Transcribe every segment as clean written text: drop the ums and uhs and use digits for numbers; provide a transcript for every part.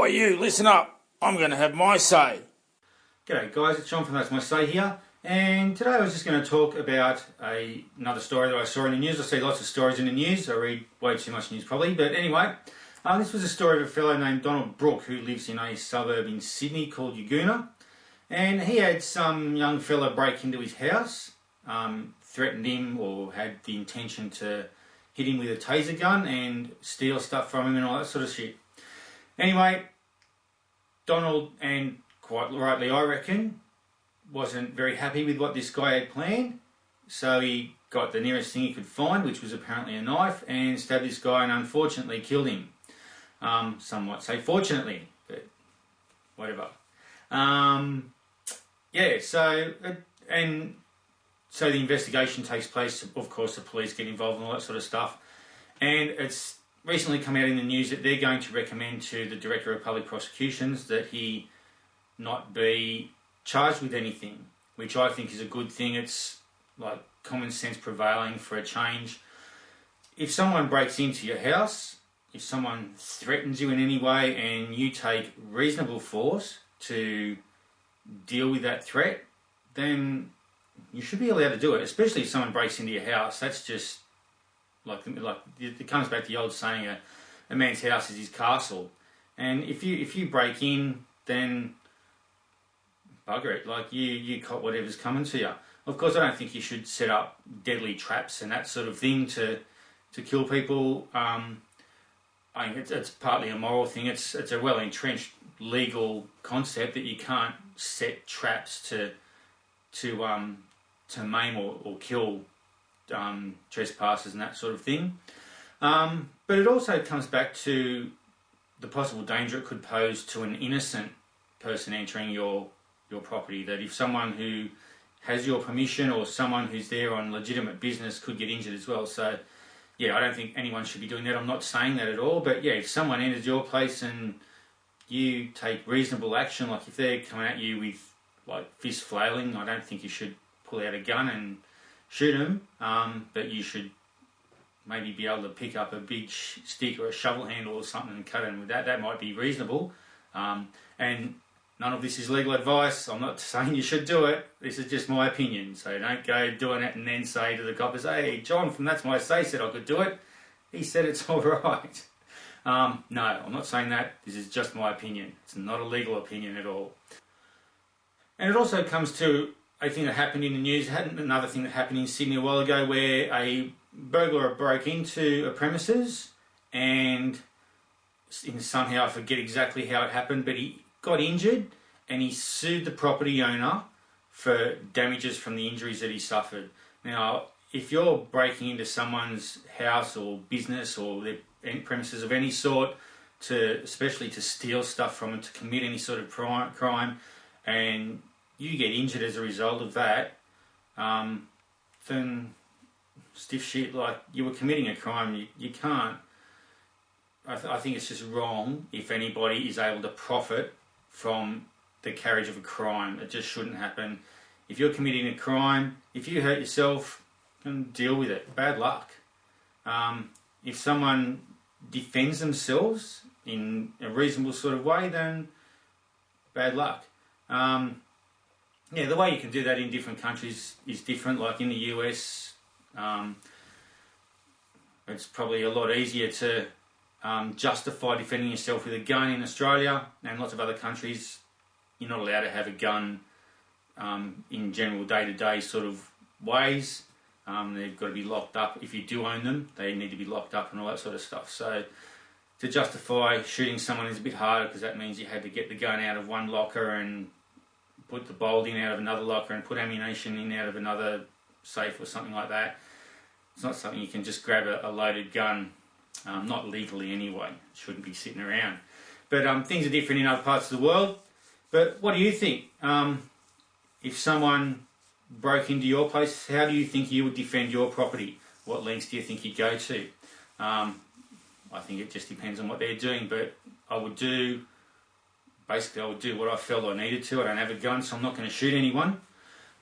Oi you, listen up. I'm going to have my say. G'day guys, it's John from That's My Say here, and today I was just going to talk about another story that I saw in the news. I see lots of stories in the news, I read way too much news probably, but anyway, this was a story of a fellow named Donald Brooke who lives in a suburb in Sydney called Yagoona, and he had some young fella break into his house, threatened him or had the intention to hit him with a taser gun and steal stuff from him and all that sort of shit. Anyway, Donald, and quite rightly I reckon, wasn't very happy with what this guy had planned, so he got the nearest thing he could find, which was apparently a knife, and stabbed this guy and unfortunately killed him. Some might say fortunately, but whatever. So the investigation takes place. Of course, the police get involved and all that sort of stuff, and it's recently come out in the news that they're going to recommend to the Director of Public Prosecutions that he not be charged with anything, which I think is a good thing. It's like common sense prevailing for a change. If someone breaks into your house, if someone threatens you in any way and you take reasonable force to deal with that threat, then you should be allowed to do it, especially if someone breaks into your house. That's just like it comes back to the old saying, a man's house is his castle. And if you break in, then bugger it, like you cop whatever's coming to you. Of course, I don't think you should set up deadly traps and that sort of thing to kill people. I think it's partly a moral thing. It's a well entrenched legal concept that you can't set traps to maim or kill trespassers and that sort of thing. But it also comes back to the possible danger it could pose to an innocent person entering your property, that if someone who has your permission or someone who's there on legitimate business could get injured as well. So yeah, I don't think anyone should be doing that. I'm not saying that at all, but yeah, if someone enters your place and you take reasonable action, like if they're coming at you with like fist flailing, I don't think you should pull out a gun and shoot them, but you should maybe be able to pick up a big stick or a shovel handle or something and cut them with that. That might be reasonable. And none of this is legal advice. I'm not saying you should do it. This is just my opinion. So don't go doing it and then say to the coppers, hey, John from That's My Say said I could do it. He said it's all right. No, I'm not saying that. This is just my opinion. It's not a legal opinion at all. And it also comes to a thing that happened in the news. Another thing that happened in Sydney a while ago, where a burglar broke into a premises and somehow, I forget exactly how it happened, but he got injured and he sued the property owner for damages from the injuries that he suffered. Now, if you're breaking into someone's house or business or their premises of any sort, especially to steal stuff from them, to commit any sort of crime, and you get injured as a result of that, then stiff shit, like you were committing a crime. You can't. I think it's just wrong if anybody is able to profit from the carriage of a crime. It just shouldn't happen. If you're committing a crime, if you hurt yourself, then deal with it. Bad luck. If someone defends themselves in a reasonable sort of way, then bad luck. Yeah, the way you can do that in different countries is different. Like in the US, it's probably a lot easier to justify defending yourself with a gun. In Australia and lots of other countries, you're not allowed to have a gun in general day-to-day sort of ways. They've got to be locked up. If you do own them, they need to be locked up and all that sort of stuff. So to justify shooting someone is a bit harder, because that means you had to get the gun out of one locker and put the bolt in out of another locker and put ammunition in out of another safe or something like that. It's not something you can just grab a loaded gun, not legally anyway. It shouldn't be sitting around. But things are different in other parts of the world. But what do you think? If someone broke into your place, how do you think you would defend your property? What lengths do you think you'd go to? I think it just depends on what they're doing, but I would do what I felt I needed to. I don't have a gun, so I'm not going to shoot anyone.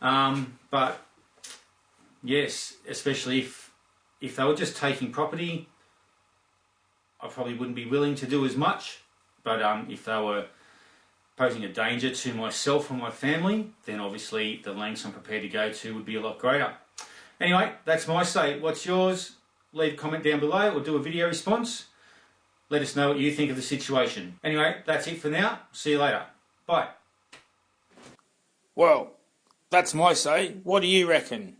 But yes, especially if they were just taking property, I probably wouldn't be willing to do as much. But if they were posing a danger to myself or my family, then obviously the lengths I'm prepared to go to would be a lot greater. Anyway, that's my say. What's yours? Leave a comment down below or do a video response. Let us know what you think of the situation. Anyway, that's it for now. See you later. Bye. Well, that's my say. What do you reckon?